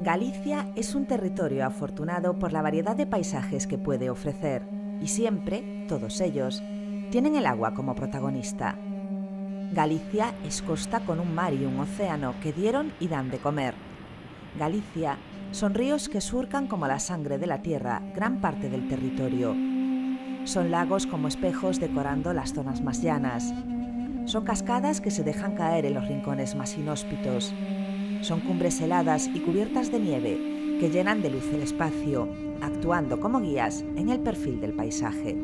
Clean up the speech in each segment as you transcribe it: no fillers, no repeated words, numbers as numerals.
Galicia es un territorio afortunado por la variedad de paisajes que puede ofrecer y siempre, todos ellos, tienen el agua como protagonista. Galicia es costa con un mar y un océano que dieron y dan de comer. Galicia son ríos que surcan como la sangre de la tierra gran parte del territorio. Son lagos como espejos decorando las zonas más llanas. Son cascadas que se dejan caer en los rincones más inhóspitos. Son cumbres heladas y cubiertas de nieve que llenan de luz el espacio, actuando como guías en el perfil del paisaje.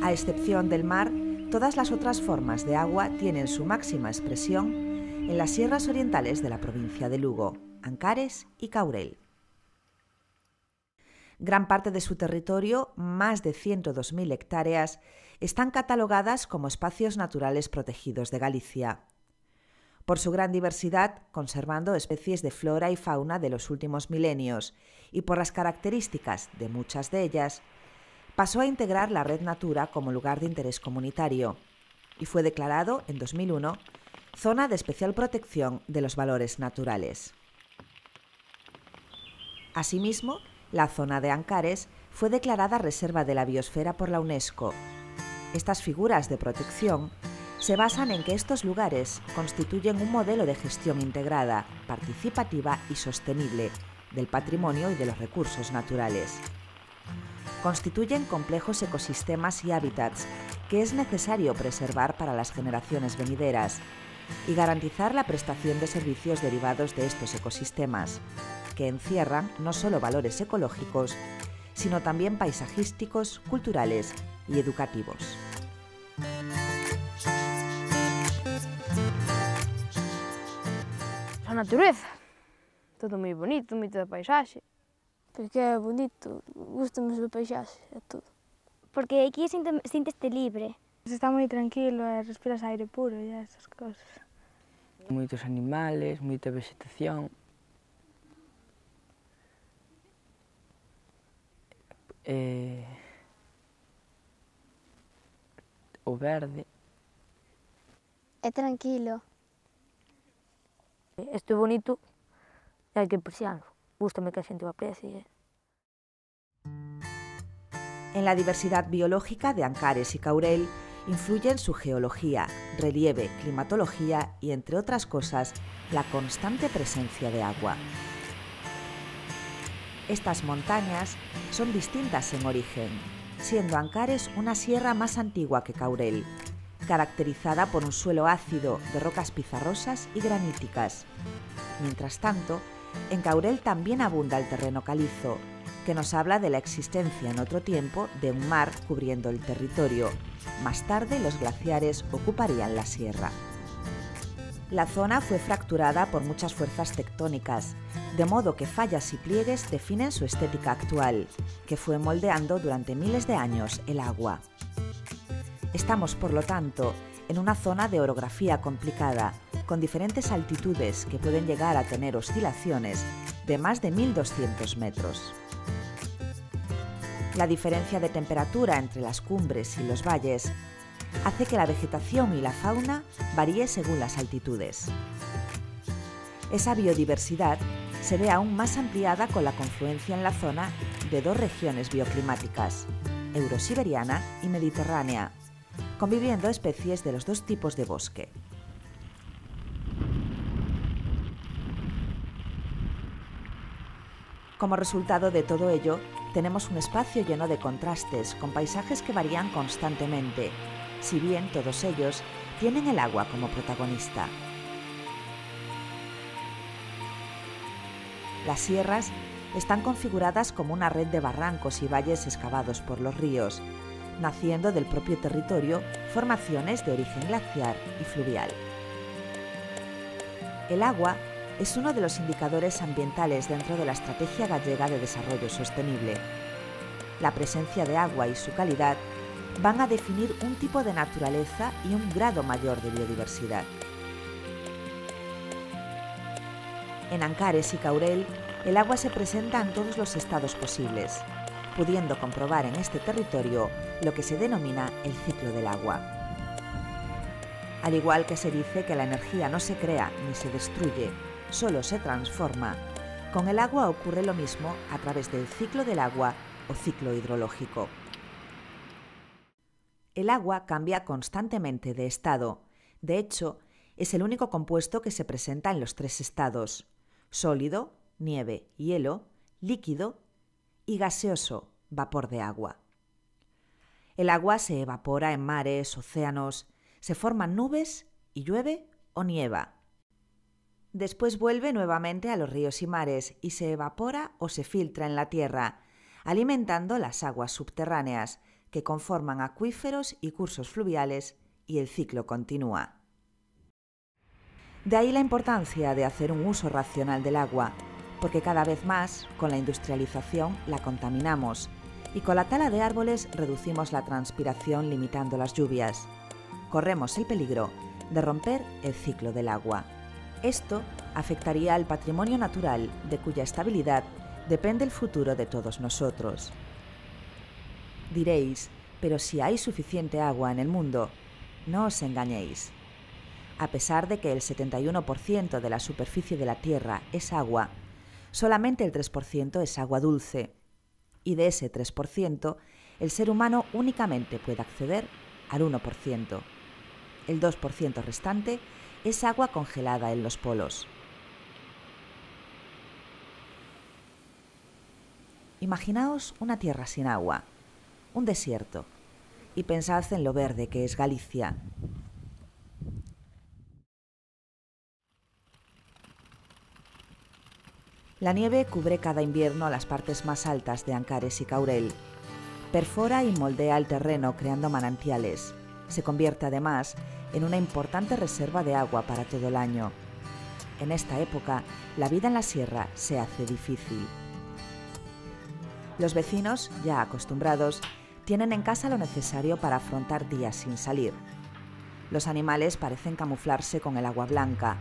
A excepción del mar, todas las otras formas de agua tienen su máxima expresión en las sierras orientales de la provincia de Lugo, Ancares y Caurel. Gran parte de su territorio, más de 102.000 hectáreas, están catalogadas como espacios naturales protegidos de Galicia. Por su gran diversidad, conservando especies de flora y fauna de los últimos milenios, y por las características de muchas de ellas, pasó a integrar la Red Natura como lugar de interés comunitario y fue declarado en 2001 Zona de Especial Protección de los Valores Naturales. Asimismo, la zona de Ancares fue declarada Reserva de la Biosfera por la UNESCO. Estas figuras de protección se basan en que estos lugares constituyen un modelo de gestión integrada, participativa y sostenible del patrimonio y de los recursos naturales. Constituyen complejos ecosistemas y hábitats que es necesario preservar para las generaciones venideras y garantizar la prestación de servicios derivados de estos ecosistemas, que encierran no solo valores ecológicos, sino también paisajísticos, culturales y educativos. A natureza, todo moi bonito, moita paisaxe. Porque é bonito, gustamos do paisaxe, é todo. Porque aquí sínteste libre. Está moi tranquilo e respiras aire puro e esas cosas. Moitos animales, moita vegetación. O verde. É tranquilo. Isto é bonito e hai que apreciarlo. Gústame que a xente o aprecie. En la diversidad biológica de Ancares y Caurel influyen su geología, relieve, climatología y, entre otras cosas, la constante presencia de agua. Estas montañas son distintas en origen, siendo Ancares una sierra más antigua que Caurel, caracterizada por un suelo ácido de rocas pizarrosas y graníticas. Mientras tanto, en Caurel también abunda el terreno calizo, que nos habla de la existencia en otro tiempo de un mar cubriendo el territorio. Más tarde, los glaciares ocuparían la sierra. La zona fue fracturada por muchas fuerzas tectónicas, de modo que fallas y pliegues definen su estética actual, que fue moldeando durante miles de años el agua. Estamos, por lo tanto, en una zona de orografía complicada, con diferentes altitudes que pueden llegar a tener oscilaciones de más de 1.200 metros. La diferencia de temperatura entre las cumbres y los valles hace que la vegetación y la fauna varíe según las altitudes. Esa biodiversidad se ve aún más ampliada con la confluencia en la zona de dos regiones bioclimáticas, eurosiberiana y mediterránea, conviviendo especies de los dos tipos de bosque. Como resultado de todo ello, tenemos un espacio lleno de contrastes, con paisajes que varían constantemente, si bien todos ellos tienen el agua como protagonista. Las sierras están configuradas como una red de barrancos y valles excavados por los ríos, naciendo del propio territorio formaciones de origen glaciar y fluvial. El agua es uno de los indicadores ambientales dentro de la Estrategia Gallega de Desarrollo Sostenible. La presencia de agua y su calidad van a definir un tipo de naturaleza y un grado mayor de biodiversidad. En Ancares y Caurel, el agua se presenta en todos los estados posibles, pudiendo comprobar en este territorio lo que se denomina el ciclo del agua. Al igual que se dice que la energía no se crea ni se destruye, solo se transforma, con el agua ocurre lo mismo a través del ciclo del agua o ciclo hidrológico. El agua cambia constantemente de estado. De hecho, es el único compuesto que se presenta en los tres estados: sólido, nieve, hielo, líquido y gaseoso, vapor de agua. El agua se evapora en mares, océanos, se forman nubes y llueve o nieva. Después vuelve nuevamente a los ríos y mares y se evapora o se filtra en la tierra, alimentando las aguas subterráneas que conforman acuíferos y cursos fluviales, y el ciclo continúa. De ahí la importancia de hacer un uso racional del agua, porque cada vez más, con la industrialización, la contaminamos y con la tala de árboles reducimos la transpiración limitando las lluvias. Corremos el peligro de romper el ciclo del agua. Esto afectaría al patrimonio natural, de cuya estabilidad depende el futuro de todos nosotros. Diréis, pero si hay suficiente agua en el mundo, no os engañéis. A pesar de que el 71% de la superficie de la Tierra es agua, solamente el 3% es agua dulce. Y de ese 3%, el ser humano únicamente puede acceder al 1%. El 2% restante es agua congelada en los polos. Imaginaos una tierra sin agua, un desierto, y pensad en lo verde que es Galicia. La nieve cubre cada invierno las partes más altas de Ancares y Caurel. Perfora y moldea el terreno creando manantiales. Se convierte además en una importante reserva de agua para todo el año. En esta época, la vida en la sierra se hace difícil. Los vecinos, ya acostumbrados, tienen en casa lo necesario para afrontar días sin salir. Los animales parecen camuflarse con el agua blanca.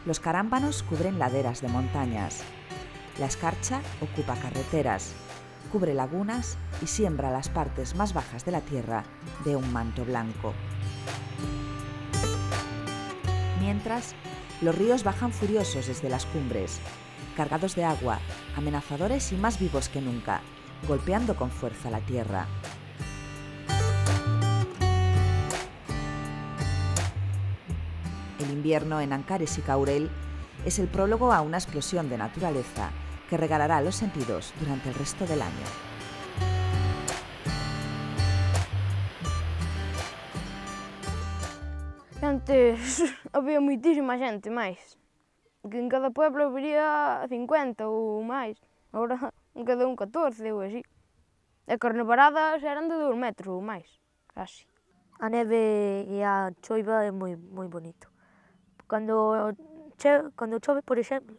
Los carámbanos cubren laderas de montañas. La escarcha ocupa carreteras, cubre lagunas y siembra las partes más bajas de la tierra de un manto blanco. Mientras, los ríos bajan furiosos desde las cumbres, cargados de agua, amenazadores y más vivos que nunca, golpeando con fuerza la tierra. El invierno en Ancares y Caurel es el prólogo a una explosión de naturaleza que regalará los sentidos durante el resto del año. Antes había moitísima xente máis, que en cada pueblo habería 50 ou máis, agora en cada un 14 ou así. E que as nevaradas eran de 2 metros ou máis, casi. A neve e a choiva é moi bonito. Cando chove, por exemplo,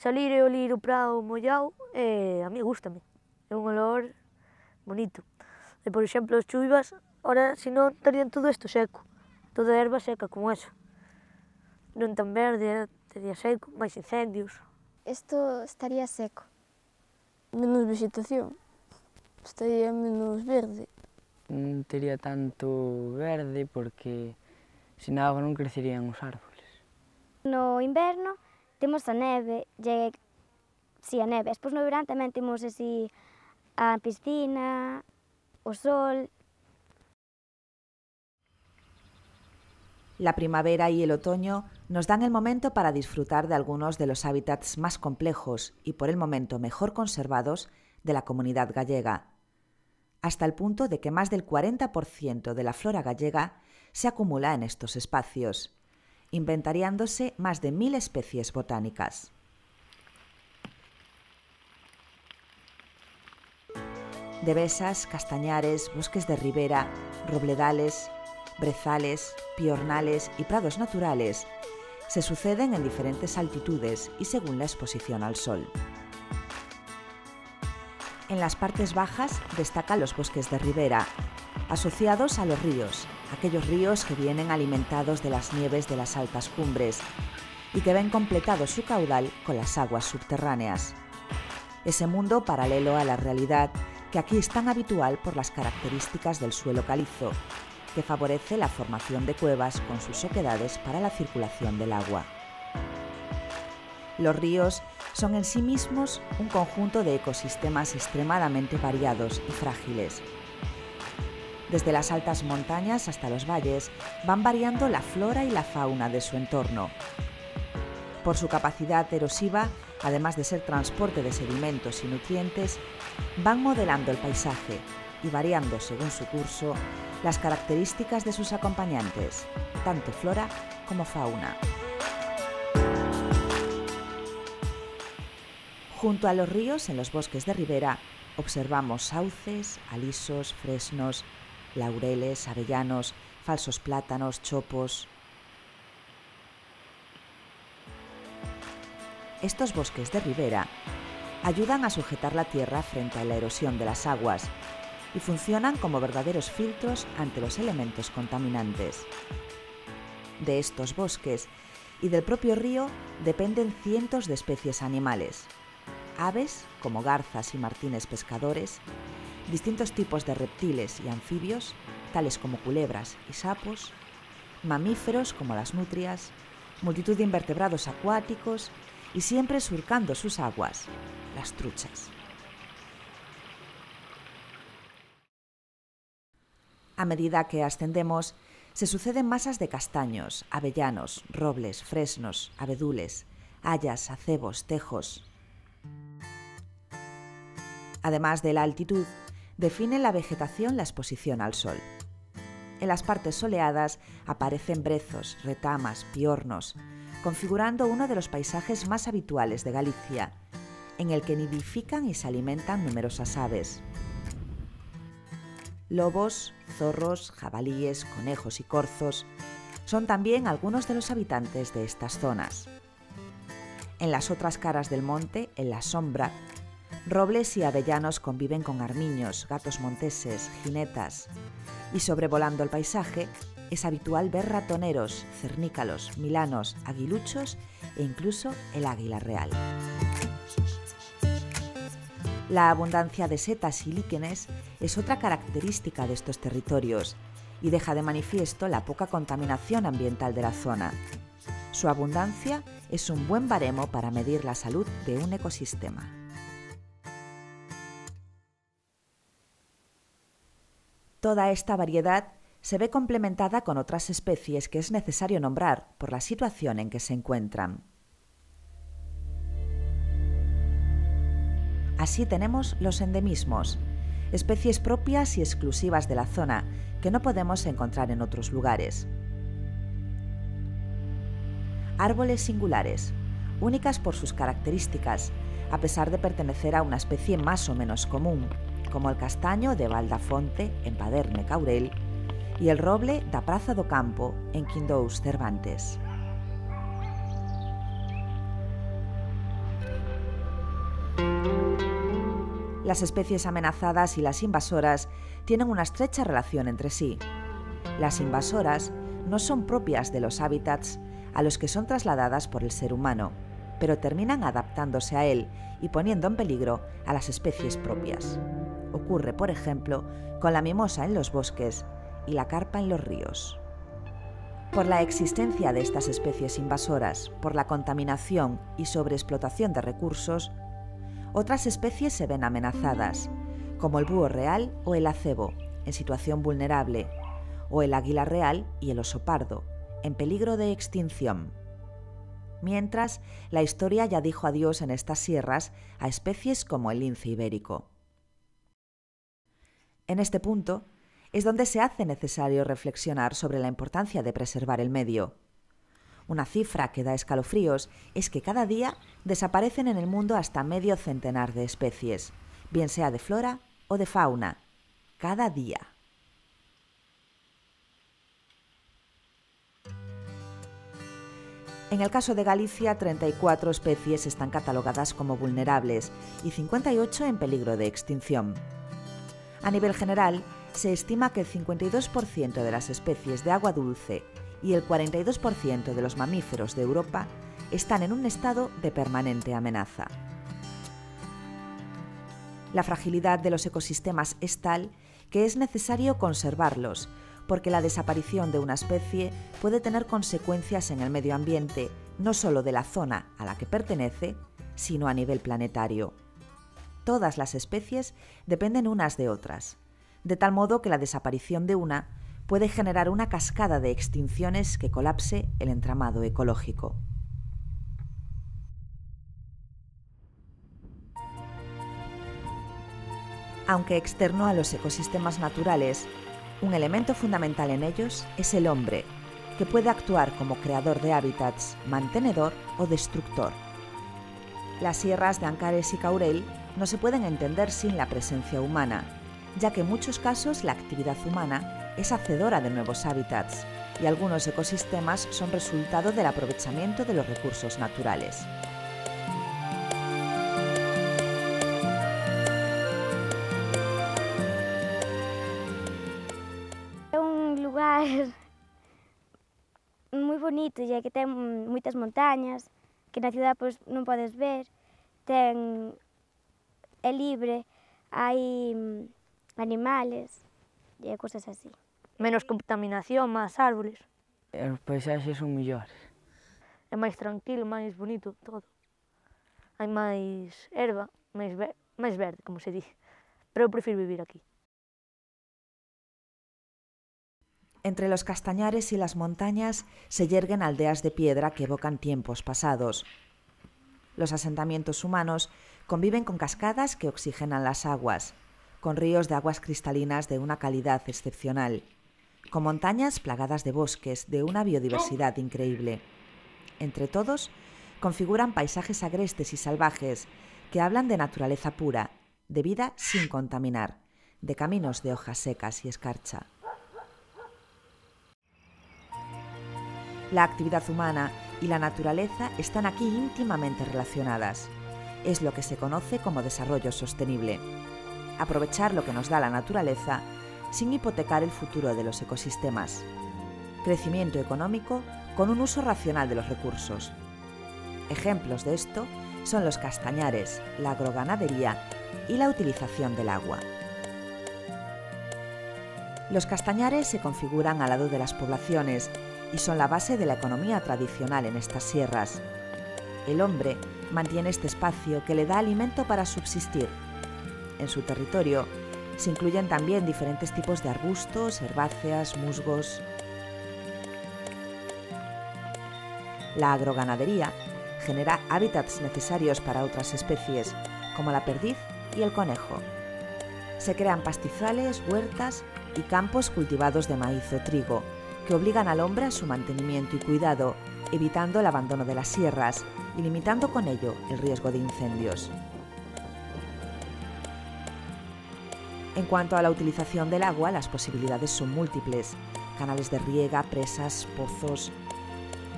salir e olir o prado mollado, a mí gústame. É un olor bonito. E, por exemplo, as choivas, ahora, se non, estarían todo isto seco. Toda a erva seca, como eso. Non tan verde, estaría seco, máis incendios. Isto estaría seco. Menos vegetación, estaría menos verde. Non tería tanto verde porque sin agua non crecerían os árboles. No inverno temos a neve, a neve. Despois no verán tamén temos así a piscina, o sol. La primavera y el otoño nos dan el momento para disfrutar de algunos de los hábitats más complejos y por el momento mejor conservados de la comunidad gallega, hasta el punto de que más del 40% de la flora gallega se acumula en estos espacios, inventariándose más de 1000 especies botánicas. Devesas, castañares, bosques de ribera, robledales, brezales, piornales y prados naturales se suceden en diferentes altitudes y según la exposición al sol. En las partes bajas destacan los bosques de ribera, asociados a los ríos, aquellos ríos que vienen alimentados de las nieves de las altas cumbres y que ven completado su caudal con las aguas subterráneas. Ese mundo paralelo a la realidad que aquí es tan habitual por las características del suelo calizo, que favorece la formación de cuevas con sus oquedades para la circulación del agua. Los ríos son en sí mismos un conjunto de ecosistemas extremadamente variados y frágiles. Desde las altas montañas hasta los valles van variando la flora y la fauna de su entorno. Por su capacidad erosiva, además de ser transporte de sedimentos y nutrientes, van modelando el paisaje y variando según su curso las características de sus acompañantes, tanto flora como fauna. Junto a los ríos, en los bosques de ribera, observamos sauces, alisos, fresnos, laureles, avellanos, falsos plátanos, chopos. Estos bosques de ribera ayudan a sujetar la tierra frente a la erosión de las aguas y funcionan como verdaderos filtros ante los elementos contaminantes. De estos bosques y del propio río dependen cientos de especies animales, aves como garzas y martines pescadores, distintos tipos de reptiles y anfibios, tales como culebras y sapos, mamíferos como las nutrias, multitud de invertebrados acuáticos y siempre surcando sus aguas, las truchas. A medida que ascendemos, se suceden masas de castaños, avellanos, robles, fresnos, abedules, hayas, acebos, tejos. Además de la altitud, define la vegetación la exposición al sol. En las partes soleadas aparecen brezos, retamas, piornos, configurando uno de los paisajes más habituales de Galicia, en el que nidifican y se alimentan numerosas aves. Lobos, zorros, jabalíes, conejos y corzos son también algunos de los habitantes de estas zonas. En las otras caras del monte, en la sombra, robles y avellanos conviven con armiños, gatos monteses, jinetas, y sobrevolando el paisaje es habitual ver ratoneros, cernícalos, milanos, aguiluchos e incluso el águila real. La abundancia de setas y líquenes es otra característica de estos territorios y deja de manifiesto la poca contaminación ambiental de la zona. Su abundancia es un buen baremo para medir la salud de un ecosistema. Toda esta variedad se ve complementada con otras especies que es necesario nombrar por la situación en que se encuentran. Así tenemos los endemismos, especies propias y exclusivas de la zona que no podemos encontrar en otros lugares. Árboles singulares, únicas por sus características, a pesar de pertenecer a una especie más o menos común, como el castaño de Val da Fonte, en Paderne, Caurel, y el roble da Praza do Campo, en Quindous, Cervantes. Las especies amenazadas y las invasoras tienen una estrecha relación entre sí. Las invasoras no son propias de los hábitats a los que son trasladadas por el ser humano, pero terminan adaptándose a él y poniendo en peligro a las especies propias. Ocurre, por ejemplo, con la mimosa en los bosques y la carpa en los ríos. Por la existencia de estas especies invasoras, por la contaminación y sobreexplotación de recursos, otras especies se ven amenazadas, como el búho real o el acebo, en situación vulnerable, o el águila real y el oso pardo, en peligro de extinción. Mientras, la historia ya dijo adiós en estas sierras a especies como el lince ibérico. En este punto es donde se hace necesario reflexionar sobre la importancia de preservar el medio. Una cifra que da escalofríos es que cada día desaparecen en el mundo hasta medio centenar de especies, bien sea de flora o de fauna. Cada día. En el caso de Galicia, 34 especies están catalogadas como vulnerables y 58 en peligro de extinción. A nivel general, se estima que el 52% de las especies de agua dulce y el 42% de los mamíferos de Europa están en un estado de permanente amenaza. La fragilidad de los ecosistemas es tal que es necesario conservarlos, porque la desaparición de una especie puede tener consecuencias en el medio ambiente, no solo de la zona a la que pertenece, sino a nivel planetario. Todas las especies dependen unas de otras, de tal modo que la desaparición de una puede generar una cascada de extinciones que colapse el entramado ecológico. Aunque externo a los ecosistemas naturales, un elemento fundamental en ellos es el hombre, que puede actuar como creador de hábitats, mantenedor o destructor. Las sierras de Ancares y Caurel no se pueden entender sin la presencia humana, ya que en muchos casos la actividad humana es hacedora de nuevos hábitats y algunos ecosistemas son resultado del aprovechamiento de los recursos naturales. É un lugar moi bonito, ya que ten moitas montañas, que na cidade pois, non podes ver, é libre, hai animales e cosas así. Menos contaminación, máis árboles. Os paisaxes son mellores. É máis tranquilo, máis bonito todo. Hai máis erva, máis verde, como se dice. Pero eu prefiro vivir aquí. Entre los castañares y las montañas se yerguen aldeas de piedra que evocan tiempos pasados. Los asentamientos humanos conviven con cascadas que oxigenan las aguas, con ríos de aguas cristalinas de una calidad excepcional, con montañas plagadas de bosques de una biodiversidad increíble. Entre todos, configuran paisajes agrestes y salvajes que hablan de naturaleza pura, de vida sin contaminar, de caminos de hojas secas y escarcha. La actividad humana y la naturaleza están aquí íntimamente relacionadas. Es lo que se conoce como desarrollo sostenible. Aprovechar lo que nos da la naturaleza sin hipotecar el futuro de los ecosistemas. Crecimiento económico con un uso racional de los recursos. Ejemplos de esto son los castañares, la agroganadería y la utilización del agua. Los castañares se configuran al lado de las poblaciones y son la base de la economía tradicional en estas sierras. El hombre mantiene este espacio que le da alimento para subsistir. En su territorio se incluyen también diferentes tipos de arbustos, herbáceas, musgos. La agroganadería genera hábitats necesarios para otras especies, como la perdiz y el conejo. Se crean pastizales, huertas y campos cultivados de maíz o trigo, que obligan al hombre a su mantenimiento y cuidado, evitando el abandono de las sierras y limitando con ello el riesgo de incendios. En cuanto a la utilización del agua, las posibilidades son múltiples: canales de riega, presas, pozos.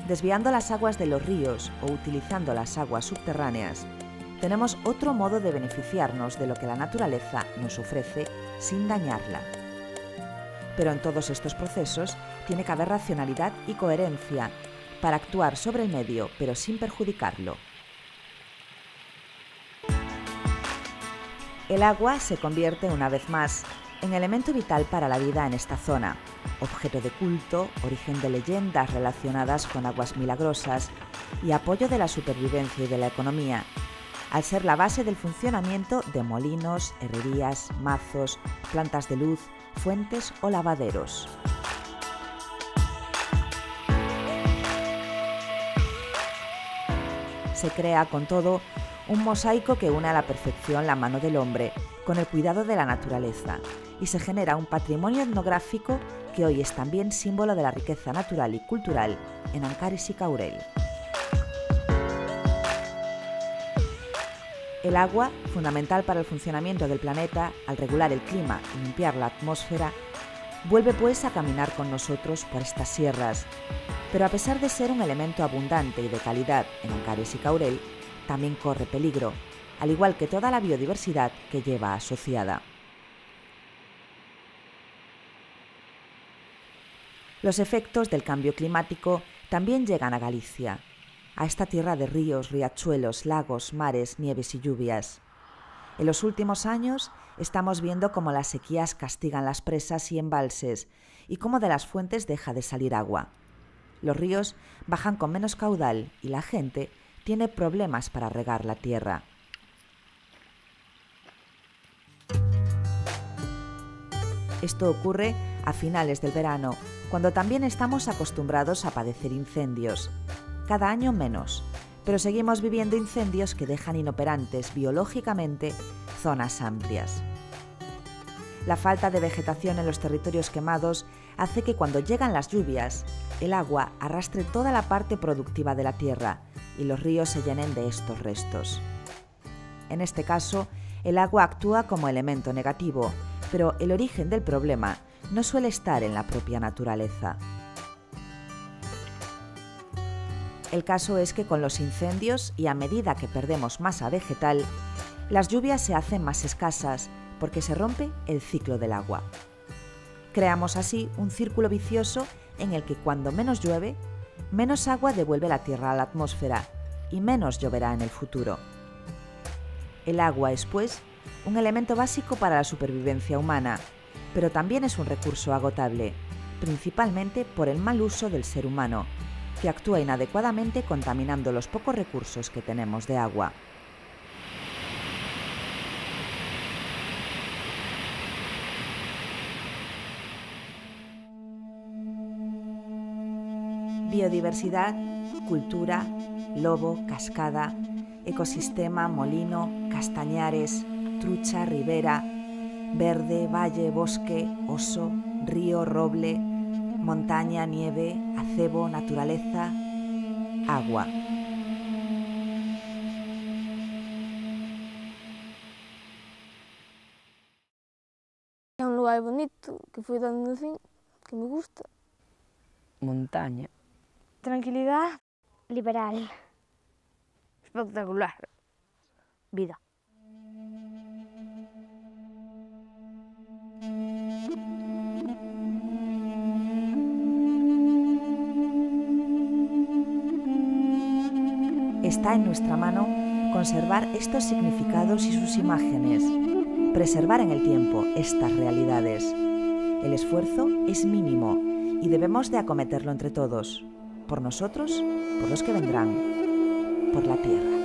Desviando las aguas de los ríos o utilizando las aguas subterráneas, tenemos otro modo de beneficiarnos de lo que la naturaleza nos ofrece sin dañarla. Pero en todos estos procesos tiene que haber racionalidad y coherencia para actuar sobre el medio, pero sin perjudicarlo. El agua se convierte una vez más en elemento vital para la vida en esta zona, objeto de culto, origen de leyendas relacionadas con aguas milagrosas y apoyo de la supervivencia y de la economía, al ser la base del funcionamiento de molinos, herrerías, mazos, plantas de luz, fuentes o lavaderos. Se crea, con todo, un mosaico que une a la perfección la mano del hombre con el cuidado de la naturaleza y se genera un patrimonio etnográfico que hoy es también símbolo de la riqueza natural y cultural en Ancares y Caurel. El agua, fundamental para el funcionamiento del planeta al regular el clima y limpiar la atmósfera, vuelve pues a caminar con nosotros por estas sierras, pero a pesar de ser un elemento abundante y de calidad en Ancares y Caurel, también corre peligro, al igual que toda la biodiversidad que lleva asociada. Los efectos del cambio climático también llegan a Galicia, a esta tierra de ríos, riachuelos, lagos, mares, nieves y lluvias. En los últimos años estamos viendo cómo las sequías castigan las presas y embalses y cómo de las fuentes deja de salir agua. Los ríos bajan con menos caudal y la gente tiene problemas para regar la tierra. Esto ocurre a finales del verano, cuando también estamos acostumbrados a padecer incendios. Cada año menos, pero seguimos viviendo incendios que dejan inoperantes biológicamente zonas amplias. La falta de vegetación en los territorios quemados hace que cuando llegan las lluvias, el agua arrastre toda la parte productiva de la tierra y los ríos se llenen de estos restos. En este caso, el agua actúa como elemento negativo, pero el origen del problema no suele estar en la propia naturaleza. El caso es que con los incendios y a medida que perdemos masa vegetal, las lluvias se hacen más escasas porque se rompe el ciclo del agua. Creamos así un círculo vicioso en el que cuando menos llueve, menos agua devuelve la tierra a la atmósfera y menos lloverá en el futuro. El agua es, pues, un elemento básico para la supervivencia humana, pero también es un recurso agotable, principalmente por el mal uso del ser humano, que actúa inadecuadamente contaminando los pocos recursos que tenemos de agua. Biodiversidad, cultura, lobo, cascada, ecosistema, molino, castañares, trucha, ribera, verde, valle, bosque, oso, río, roble, montaña, nieve, acebo, naturaleza, agua. É un lugar bonito que fui dando fin, que me gusta. Montaña. Tranquilidad. Liberal. Espectacular. Vida. Está en nuestra mano conservar estos significados y sus imágenes, preservar en el tiempo estas realidades. El esfuerzo es mínimo y debemos de acometerlo entre todos, por nosotros, por los que vendrán, por la tierra.